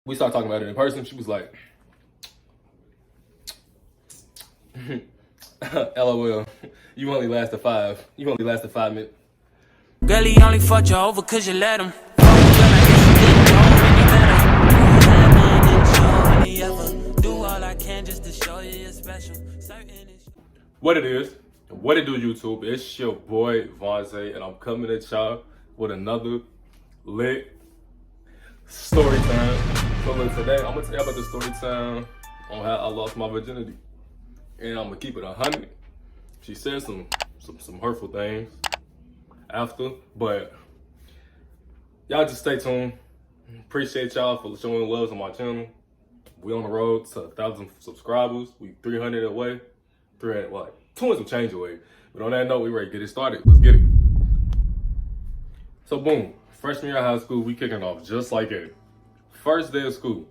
We started talking about it in person. She was like, LOL, you only lasted 5 minutes. Girl, he only fucked you over cause you let him. Oh, girl, I guess you didn't know any better. You had man, didn't show any ever. Do all I can just to show you you're special. Certain is. What it is, what it do, YouTube? It's your boy Vontae, and I'm coming at y'all with another lit story time. So look, today I'm gonna tell you about the story time on how I lost my virginity, and I'm gonna keep it 100. She said some hurtful things after, but y'all just stay tuned. Appreciate y'all for showing love on my channel. We on the road to 1,000 subscribers. We 300 away, 300 like 2 and some change away. But on that note, we ready to get it started. Let's get it. So boom, freshman year of high school, we kicking off just like it. First day of school,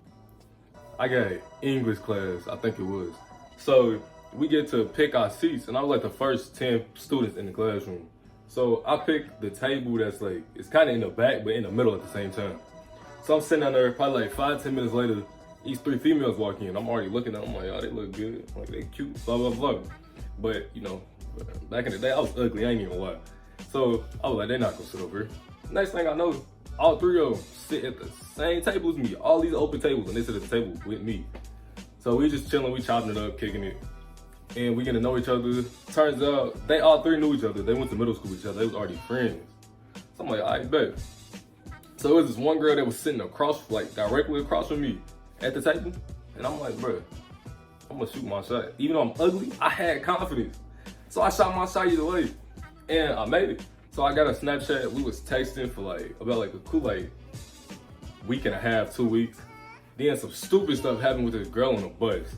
I got an English class, I think it was. So we get to pick our seats, and I was like the first 10 students in the classroom. So I picked the table that's like, it's kind of in the back, but in the middle at the same time. So I'm sitting down there, probably like 5-10 minutes later, these 3 females walk in. I'm already looking at them, I'm like, oh, they look good, like they cute, blah, blah, blah. But you know, back in the day, I was ugly, I ain't even lie. So I was like, they're not gonna sit over here. Next thing I know, all 3 of them sit at the same table as me, all these open tables, and they sit at the table with me. So we just chilling, we chopping it up, kicking it, and we getting to know each other. Turns out they all 3 knew each other. They went to middle school with each other. They was already friends. So I'm like, all right, bet. So it was this one girl that was sitting across, like directly across from me at the table, and I'm like, bro, I'm gonna shoot my shot. Even though I'm ugly, I had confidence. So I shot my shot either way, and I made it. So I got a Snapchat. We was texting for like about like a cool like week and a half, 2 weeks. Then some stupid stuff happened with this girl on the bus,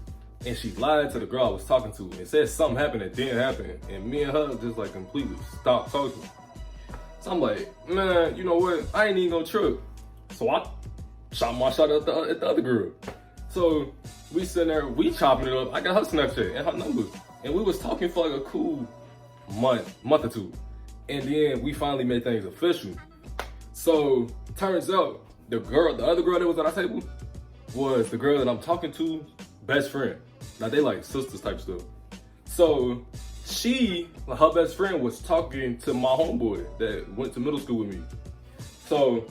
and she lied to the girl I was talking to and said something happened that didn't happen, and me and her just like completely stopped talking. So I'm like, man, you know what? I ain't even gonna trip. So I shot my shot at the other girl. So we sitting there, we chopping it up. I got her Snapchat and her number, and we was talking for like a cool month or two. And then we finally made things official. So turns out the other girl that was at our table was the girl that I'm talking to, best friend. Now they like sisters type stuff. So her best friend was talking to my homeboy that went to middle school with me. So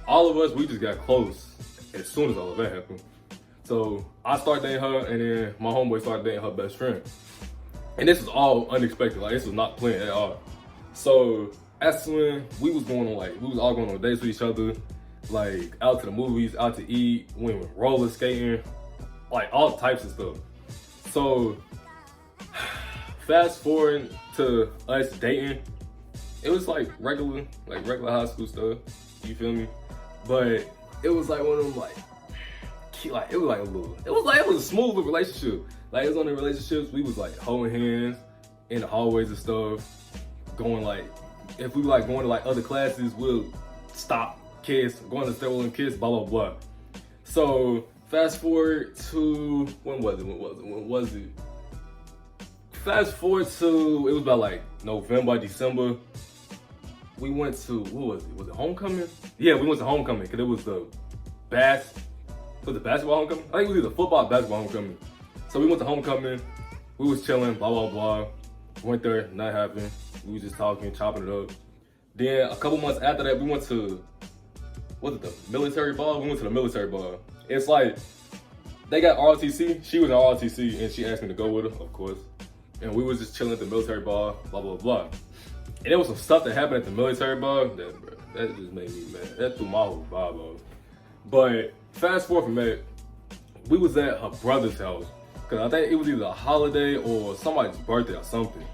all of us, we just got close as soon as all of that happened. So I started dating her, and then my homeboy started dating her best friend. And this was all unexpected, like this was not planned at all. So that's when we was all going on dates with each other, like out to the movies, out to eat, we went roller skating, like all types of stuff. So fast forward to us dating, it was like regular high school stuff, you feel me? But it was like one of them it was a smooth relationship. Like it was on the relationships, we was like holding hands in the hallways and stuff. Going like, if we like going to like other classes, we'll stop, kiss, going to stairwell and kiss, blah, blah, blah. So fast forward to, when was it? Fast forward to, it was about like November, December. We went to, what was it? Was it homecoming? Yeah, we went to homecoming because it was the basketball homecoming? I think it was either football or basketball homecoming. So we went to homecoming, we was chilling, blah, blah, blah. Went there, nothing happened. We was just talking, chopping it up. Then a couple months after that, we went to, the military ball? We went to the military ball. It's like, they got ROTC. She was in ROTC, and she asked me to go with her, of course. And we was just chilling at the military ball, blah, blah, blah. And there was some stuff that happened at the military ball that just made me mad. That threw my whole vibe off. But fast forward from that, we was at her brother's house. Cause I think it was either a holiday or somebody's birthday or something.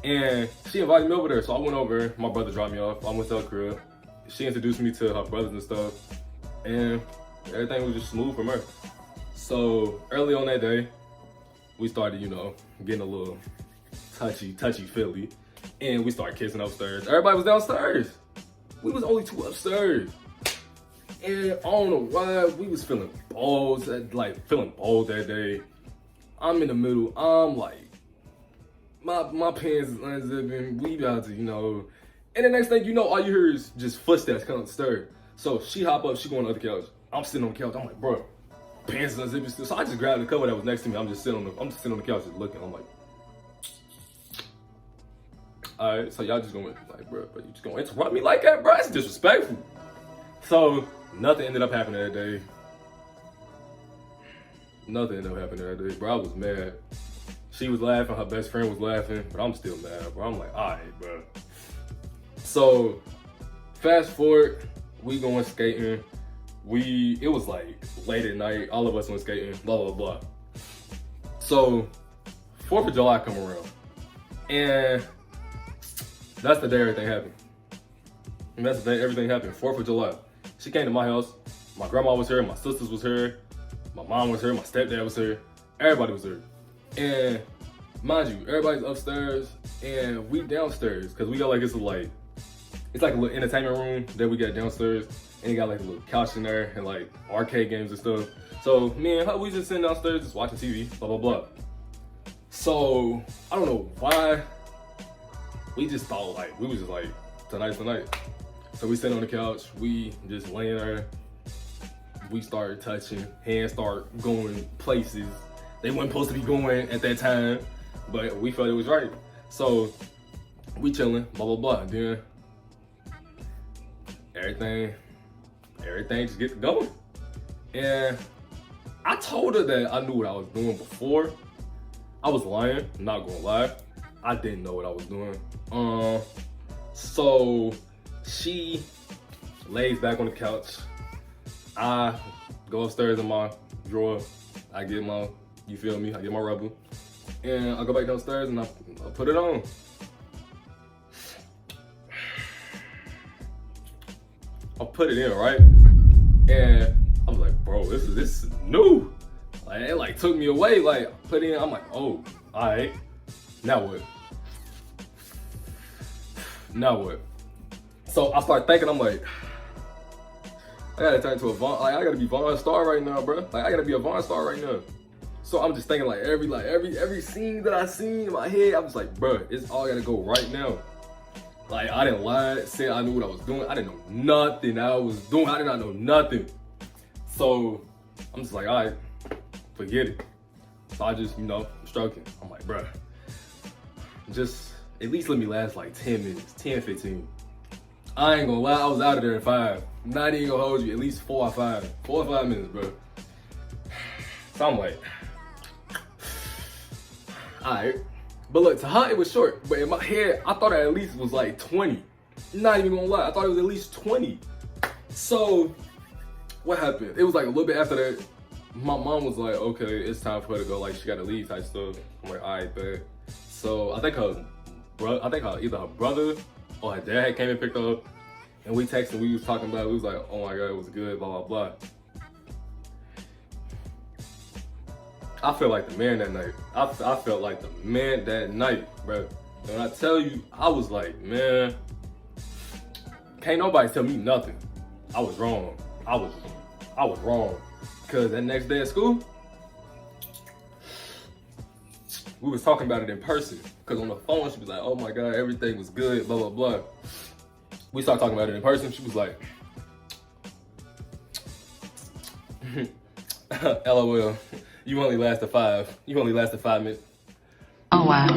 And she invited me over there, so I went over, my brother dropped me off, I went to her crib. She introduced me to her brothers and stuff, and everything was just smooth from her. So early on that day, we started, getting a little touchy-feely, and we started kissing upstairs. Everybody was downstairs. We was only 2 upstairs. And I don't know why, we was feeling bold that day. I'm in the middle, I'm like, my pants is unzipping, we about to, and the next thing you know, all you hear is just footsteps coming upstairs. So she hop up, she go on the other couch. I'm sitting on the couch. I'm like, bro, pants unzipped still. So I just grabbed the cover that was next to me. I'm just sitting on the couch just looking. I'm like, all right, so y'all just gonna like, bro, you just gonna interrupt me like that, bro? That's disrespectful. So nothing ended up happening that day. Nothing ended up happening that day, bro. I was mad. She was laughing, her best friend was laughing, but I'm still mad, bro. I'm like, all right, bro. So fast forward, we going skating. It was like late at night. All of us went skating, blah, blah, blah. So 4th of July come around. And that's the day everything happened. And that's the day everything happened, 4th of July. She came to my house. My grandma was here, my sisters was here, my mom was here, my stepdad was here. Everybody was here. And mind you, everybody's upstairs and we downstairs. Cause we got like, it's like a little entertainment room that we got downstairs. And you got like a little couch in there and like arcade games and stuff. So me and her, we just sitting downstairs just watching TV, blah, blah, blah. So I don't know why. We just thought like, we was just like, tonight's the night. So we sitting on the couch, we just laying there. We started touching, hands start going places they weren't supposed to be going at that time, but we felt it was right. So we chilling, blah, blah, blah. Then everything just gets going. And I told her that I knew what I was doing before. I was lying, I'm not gonna lie. I didn't know what I was doing. So she lays back on the couch. I go upstairs in my drawer. I get my, you feel me? I get my rubber. And I go back downstairs and I put it on. I put it in, right? And I was like, bro, this is new. Like, it like took me away. Like, put it in, I'm like, oh, all right. Now what? Now what? So I start thinking, I'm like, I gotta turn to a Vaughn, like I gotta be Vaughn Star right now, bro. Like I gotta be a Vaughn Star right now. So I'm just thinking like every scene that I seen in my head, I was like, bro, it's all gotta go right now. Like I didn't lie, said I knew what I was doing. I didn't know nothing I was doing. I did not know nothing. So I'm just like, all right, forget it. So I just, stroking. I'm like, bro, just at least let me last like 10 minutes, 10, 15. I ain't gonna lie, I was out of there in 5. Not even gonna hold you, at least 4 or 5. 4 or 5 minutes, bro. So I'm like, all right. But look, to her, it was short. But in my head, I thought it at least was like 20. Not even gonna lie, I thought it was at least 20. So, what happened? It was like a little bit after that, my mom was like, okay, it's time for her to go. Like, she gotta leave type stuff. I'm like, all right, bet. So, I think either her brother or her dad came and picked her up. And we texted, we was talking about it. We was like, oh my God, it was good, blah, blah, blah. I felt like the man that night. I felt like the man that night, bro. And when I tell you, I was like, man, can't nobody tell me nothing. I was wrong. I was wrong. Because that next day at school, we was talking about it in person. Because on the phone, she was like, oh my God, everything was good, blah, blah, blah. We started talking about it in person. She was like, LOL, you only lasted 5. You only lasted 5 minutes. Oh, wow.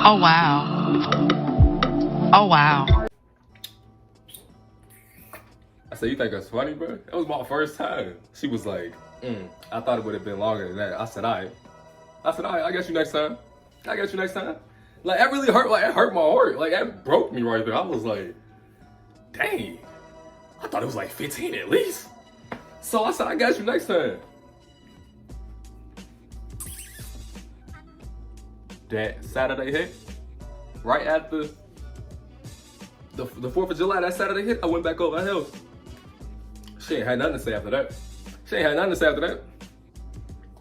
Oh, wow. Oh, wow. I said, you think that's funny, bro? That was my first time. She was like, I thought it would have been longer than that. I said, all right. I got you next time. I got you next time. Like, that really hurt. Like, it hurt my heart. Like, that broke me right there. I was like, dang. I thought it was like 15 at least. So I said, I got you next time. That Saturday hit, right after the 4th of July, that Saturday hit, I went back over her house. She ain't had nothing to say after that.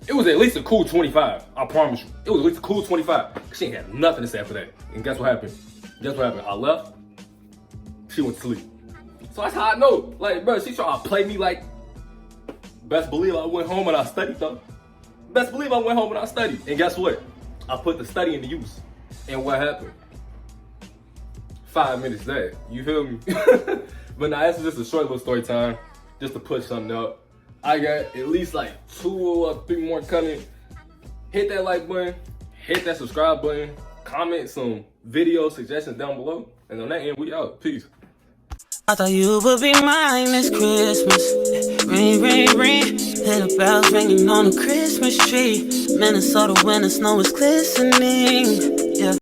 It was at least a cool 25, I promise you. It was at least a cool 25. She ain't had nothing to say after that. And guess what happened? I left, she went to sleep. So that's how I know. Like, bro, she tried to play me like, best believe I went home and I studied though. Best believe I went home and I studied. And guess what? I put the study into use. And what happened? 5 minutes there. You feel me? But now, this is just a short little story time. just to put something up. I got at least like 2 or 3 more coming. Hit that like button, hit that subscribe button, comment some video suggestions down below. And on that end, we out. Peace. I thought you would be mine this Christmas. Ring, ring, ring. Little bells ringing on a Christmas tree. Minnesota winter snow is glistening.